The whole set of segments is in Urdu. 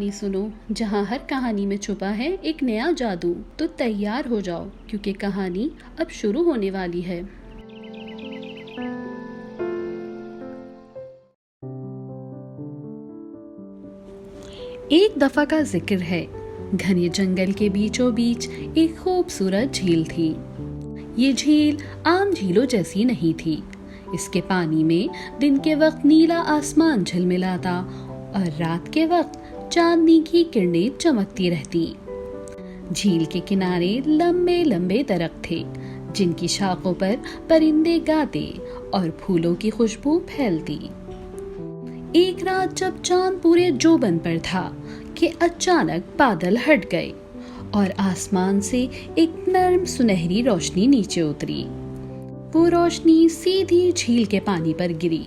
کہانی سنو جہاں ہر کہانی میں چھپا ہے ایک نیا جادو. تو تیار ہو جاؤ کیونکہ کہانی اب شروع ہونے والی ہے. ایک دفعہ کا ذکر ہے. گھنے جنگل کے بیچوں بیچ ایک خوبصورت جھیل تھی. یہ جھیل عام جھیلوں جیسی نہیں تھی. اس کے پانی میں دن کے وقت نیلا آسمان جھلملاتا اور رات کے وقت چاندنی کی کرنیں چمکتی رہتی. جھیل کے کنارے لمبے لمبے درخت تھے جن کی شاخوں پر پرندے گاتے اور پھولوں کی خوشبو پھیلتی. ایک رات جب چاند پورے جوبن پر تھا کہ اچانک بادل ہٹ گئے اور آسمان سے ایک نرم سنہری روشنی نیچے اتری. وہ روشنی سیدھی جھیل کے پانی پر گری.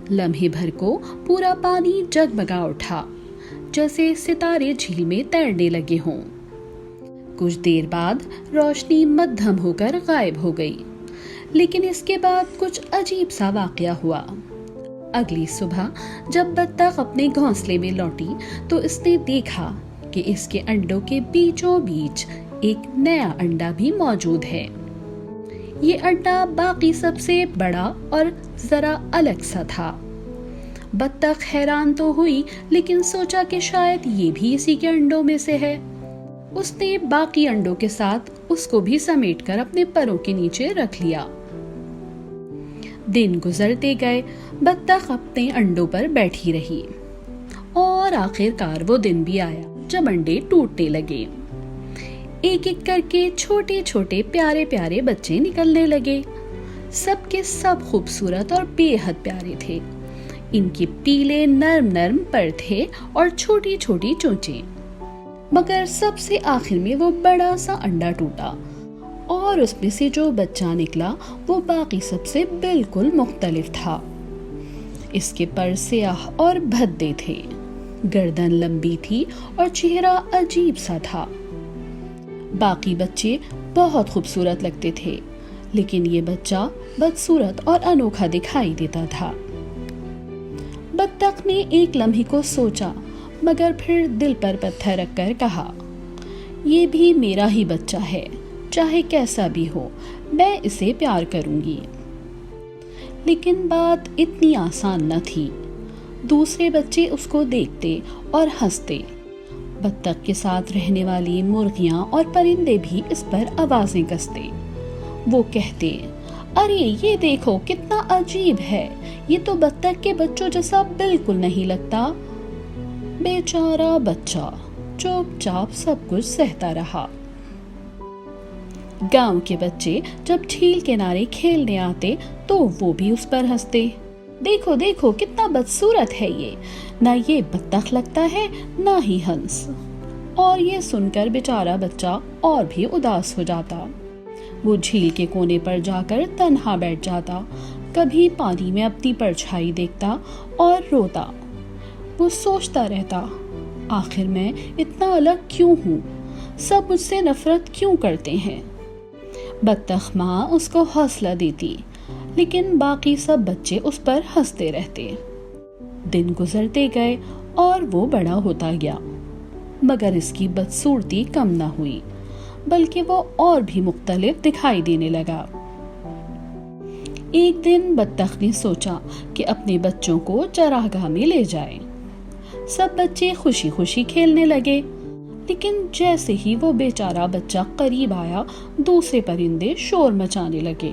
لمحے بھر کو پورا پانی جگمگا اٹھا جیسے ستارے جھیل میں تیرنے لگے ہوں. کچھ دیر بعد روشنی مدھم ہو کر غائب ہو گئی. لیکن اس کے بعد کچھ عجیب سا واقعہ ہوا. اگلی صبح جب بطخ اپنے گھونسلے میں لوٹی تو اس نے دیکھا کہ اس کے انڈوں کے بیچوں بیچ ایک نیا انڈا بھی موجود ہے. یہ انڈا باقی سب سے بڑا اور ذرا الگ سا تھا. بطخ حیران تو ہوئی لیکن سوچا کہ شاید یہ بھی اسی کے انڈوں میں سے ہے. اس نے باقی انڈوں کے ساتھ اس کو بھی سمیٹ کر اپنے پروں کے نیچے رکھ لیا. دن گزرتے گئے. بطخ اپنے انڈوں پر بیٹھی رہی اور آخر کار وہ دن بھی آیا جب انڈے ٹوٹنے لگے. ایک ایک کر کے چھوٹے چھوٹے پیارے پیارے بچے نکلنے لگے. سب کے سب خوبصورت اور بے حد پیارے تھے. ان کے پیلے نرم نرم پر تھے اور چھوٹی چھوٹی چونچیں. مگر سب سے آخر میں وہ بڑا سا انڈا ٹوٹا اور اس میں سے جو بچہ نکلا وہ باقی سب سے بالکل مختلف تھا. اس کے پر سیاہ اور بھدے تھے. گردن لمبی تھی اور چہرہ عجیب سا تھا. باقی بچے بہت خوبصورت لگتے تھے لیکن یہ بچہ بدصورت اور انوکھا دکھائی دیتا تھا. بطخ نے ایک لمحے کو سوچا مگر پھر دل پر پتھر رکھ کر کہا یہ بھی میرا ہی بچہ ہے. چاہے کیسا بھی ہو میں اسے پیار کروں گی. لیکن بات اتنی آسان نہ تھی. دوسرے بچے اس کو دیکھتے اور ہنستے. بطخ کے ساتھ رہنے والی مرغیاں اور پرندے بھی اس پر آوازیں کستے. وہ کہتے ارے یہ دیکھو کتنا عجیب ہے. یہ تو بطخ کے بچوں جیسا بالکل نہیں لگتا. بیچارہ بچہ چپ چاپ سب کچھ سہتا رہا. گاؤں کے بچے جب جھیل کنارے کھیلنے آتے تو وہ بھی اس پر ہنستے. دیکھو دیکھو کتنا بدصورت ہے نہ یہ بطخ لگتا ہے نہ ہی ہنس. اور یہ سن کر بیچارہ بچہ اور بھی اداس ہو جاتا. وہ جھیل کے کونے پر جا کر تنہا بیٹھ جاتا. کبھی پانی میں اپنی پرچھائی دیکھتا اور روتا. وہ سوچتا رہتا آخر میں اتنا الگ کیوں ہوں. سب مجھ سے نفرت کیوں کرتے ہیں. بطخ ماں اس کو حوصلہ دیتی لیکن باقی سب بچے اس پر ہنستے رہتے. دن گزرتے گئے اور وہ بڑا ہوتا گیا مگر اس کی بدصورتی کم نہ ہوئی بلکہ وہ اور بھی مختلف دکھائی دینے لگا. ایک دن بطخ نے سوچا کہ اپنے بچوں کو چراگاہ میں لے جائے. سب بچے خوشی خوشی کھیلنے لگے لیکن جیسے ہی وہ بیچارہ بچہ قریب آیا دوسرے پرندے شور مچانے لگے.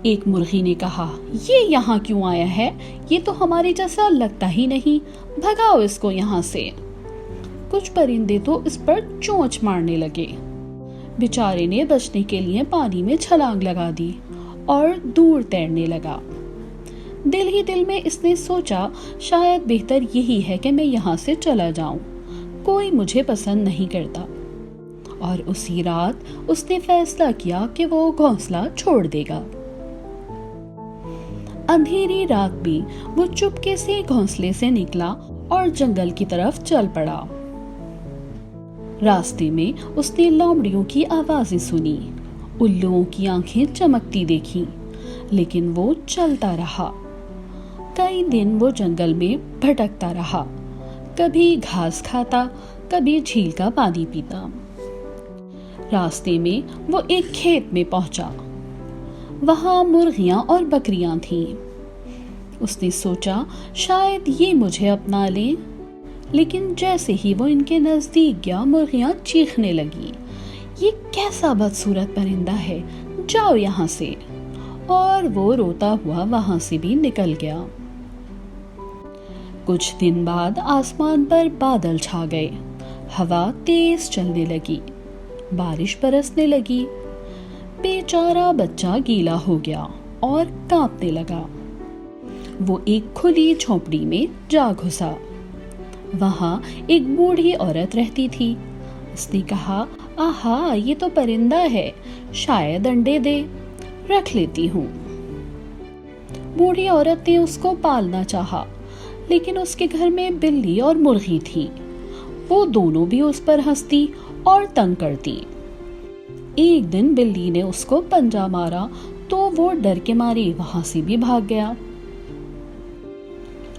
ایک مرغی نے کہا یہ یہاں کیوں آیا ہے. یہ تو ہمارے جیسا لگتا ہی نہیں. بھگاؤ اس کو یہاں سے. کچھ پرندے تو اس پر چونچ مارنے لگے. بیچارے نے بچنے کے لیے پانی میں چھلانگ لگا دی اور دور تیرنے لگا. دل ہی دل میں اس نے سوچا شاید بہتر یہی ہے کہ میں یہاں سے چلا جاؤں. کوئی مجھے پسند نہیں کرتا. اور اسی رات اس نے فیصلہ کیا کہ وہ گھونسلہ چھوڑ دے گا. اندھیری رات بھی وہ چپکے سے گھونسلے سے نکلا اور جنگل کی طرف چل پڑا. راستے میں اس نے لومڑیوں کی آوازیں سنی. الوؤں کی آنکھیں چمکتی دیکھی لیکن وہ چلتا رہا. کئی دن وہ جنگل میں بھٹکتا رہا. کبھی گھاس کھاتا، کبھی جھیل کا پانی پیتا۔ راستے میں وہ ایک کھیت میں پہنچا، وہاں مرغیاں اور بکریاں تھیں۔ اس نے سوچا شاید یہ مجھے اپنا لیں، لیکن جیسے ہی وہ ان کے نزدیک گیا مرغیاں چیخنے لگی، یہ کیسا بدصورت پرندہ ہے، جاؤ یہاں سے، اور وہ روتا ہوا وہاں سے بھی نکل گیا۔ کچھ دن بعد آسمان پر بادل چھا گئے، ہوا تیز چلنے لگی، بارش برسنے لگی۔ بیچارہ بچہ گیلا ہو گیا اور کانپنے لگا۔ وہ ایک کھلی جھونپڑی میں جا گھسا۔ وہاں ایک بوڑھی عورت رہتی تھی۔ اس نے کہا، آہا، یہ تو پرندہ ہے، شاید انڈے دے، رکھ لیتی ہوں۔ بوڑھی عورت نے اس کو پالنا چاہا، لیکن اس کے گھر میں بلی اور مرغی تھی، وہ دونوں بھی اس پر ہنستی اور تنگ کرتی۔ ایک دن بلی نے اس کو پنجہ مارا تو وہ ڈر کے مارے وہاں سے بھی بھاگ گیا۔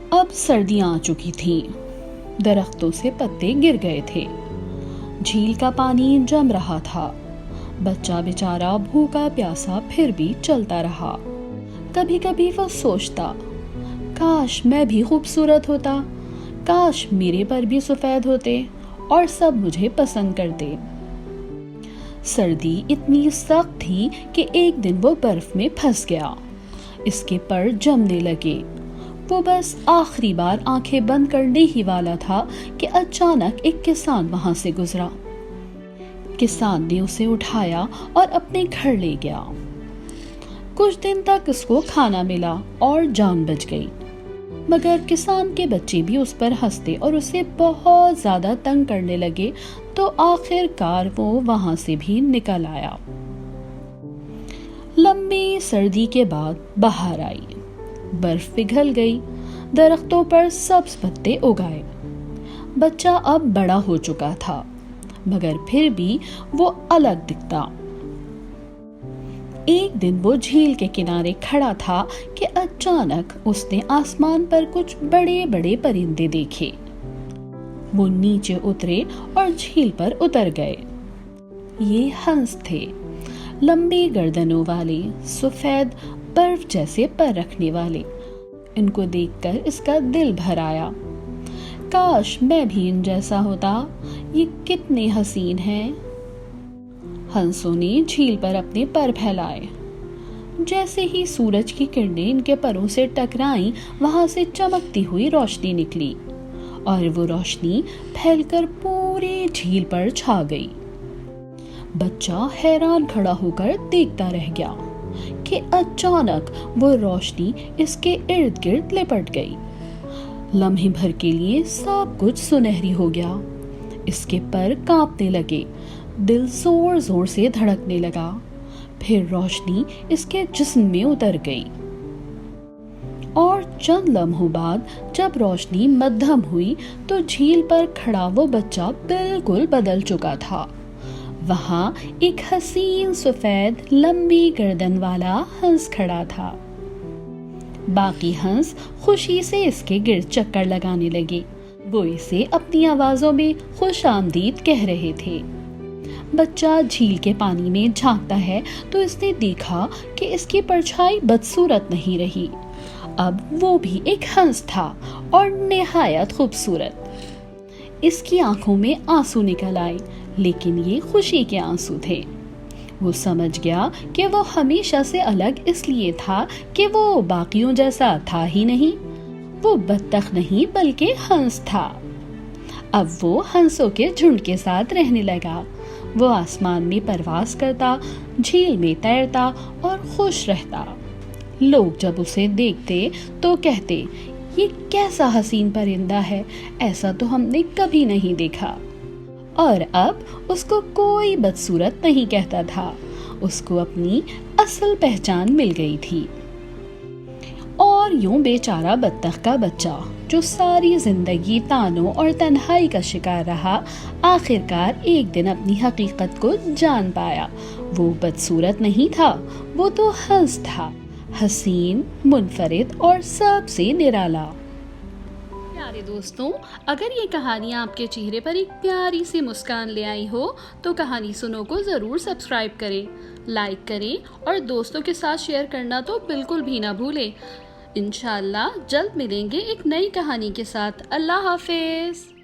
اب سردیاں آ چکی تھیں، درختوں سے پتے گر گئے تھے، جھیل کا پانی جم رہا تھا۔ بچہ بیچارہ بھوکا پیاسا پھر بھی چلتا رہا۔ کبھی کبھی وہ سوچتا، کاش میں بھی خوبصورت ہوتا، کاش میرے پر بھی سفید ہوتے اور سب مجھے پسند کرتے۔ سردی اتنی سخت تھی کہ ایک دن وہ برف میں پھنس گیا، اس کے پر جمنے لگے۔ وہ بس آخری بار آنکھیں بند کرنے ہی والا تھا کہ اچانک ایک کسان وہاں سے گزرا۔ کسان نے اسے اٹھایا اور اپنے گھر لے گیا۔ کچھ دن تک اس کو کھانا ملا اور جان بچ گئی، مگر کسان کے بچے بھی اس پر ہنستے اور اسے بہت زیادہ تنگ کرنے لگے، تو آخر کار وہ وہاں سے بھی نکل آیا۔ لمبی سردی کے بعد بہار آئی، برف پگھل گئی، درختوں پر سبز پتے اگائے۔ بچہ اب بڑا ہو چکا تھا، مگر پھر بھی وہ الگ دکھتا۔ ایک دن وہ جھیل کے کنارے کھڑا تھا کہ اچانک اس نے آسمان پر کچھ بڑے بڑے پرندے دیکھے۔ وہ نیچے اترے اور جھیل پر اتر گئے۔ یہ ہنس تھے، لمبی گردنوں والے، سفید برف جیسے پر رکھنے والے۔ ان کو دیکھ کر اس کا دل بھر آیا، کاش میں بھی ان جیسا ہوتا، یہ کتنے حسین ہیں۔ ہنسوں نے جھیل پر اپنے پر پھیلائے۔ جیسے ہی سورج کی کرنیں ان کے پروں سے ٹکرائیں، وہاں سے چمکتی ہوئی روشنی نکلی، اور وہ روشنی پھیل کر پوری جھیل پر چھا گئی۔ بچہ حیران کھڑا ہو کر دیکھتا رہ گیا کہ اچانک وہ روشنی اس کے ارد گرد لپٹ گئی۔ لمحے بھر کے لیے سب کچھ سنہری ہو گیا، اس کے پر کانپنے لگے، دل زور زور سے دھڑکنے لگا، پھر روشنی اس کے جسم میں اتر گئی، اور چند لمحوں بعد جب روشنی مدھم ہوئی تو جھیل پر کھڑا وہ بچہ بالکل بدل چکا تھا۔ وہاں ایک حسین سفید لمبی گردن والا ہنس کھڑا تھا۔ باقی ہنس خوشی سے اس کے گرد چکر لگانے لگے، وہ اسے اپنی آوازوں میں خوش آمدید کہہ رہے تھے۔ بچہ جھیل کے پانی میں جھانکتا ہے تو اس نے دیکھا کہ اس کی پرچھائی بدصورت نہیں رہی، اب وہ بھی ایک ہنس تھا اور نہایت خوبصورت۔ اس کی آنکھوں میں آنسو نکل آئے، لیکن یہ خوشی کے آنسو تھے۔ وہ سمجھ گیا کہ وہ ہمیشہ سے الگ اس لیے تھا کہ وہ باقیوں جیسا تھا ہی نہیں، وہ بطخ نہیں بلکہ ہنس تھا۔ اب وہ ہنسوں کے جھنڈ کے ساتھ رہنے لگا، وہ آسمان میں پرواز کرتا، جھیل میں تیرتا اور خوش رہتا۔ لوگ جب اسے دیکھتے تو کہتے، یہ کیسا حسین پرندہ ہے، ایسا تو ہم نے کبھی نہیں دیکھا۔ اور اب اس کو کوئی بدصورت نہیں کہتا تھا، اس کو اپنی اصل پہچان مل گئی تھی۔ اور یوں بیچارہ بطخ کا بچہ جو ساری زندگی تانوں اور تنہائی کا شکار رہا، آخرکار ایک دن اپنی حقیقت کو جان پایا۔ وہ بدصورت نہیں تھا، وہ تو ہنس تھا، حسین، منفرد اور سب سے نرالا۔ پیارے دوستوں، اگر یہ کہانی آپ کے چہرے پر ایک پیاری سی مسکان لے آئی ہو تو کہانی سنو کو ضرور سبسکرائب کریں، لائک کریں اور دوستوں کے ساتھ شیئر کرنا تو بالکل بھی نہ بھولیں۔ انشاءاللہ جلد ملیں گے ایک نئی کہانی کے ساتھ۔ اللہ حافظ۔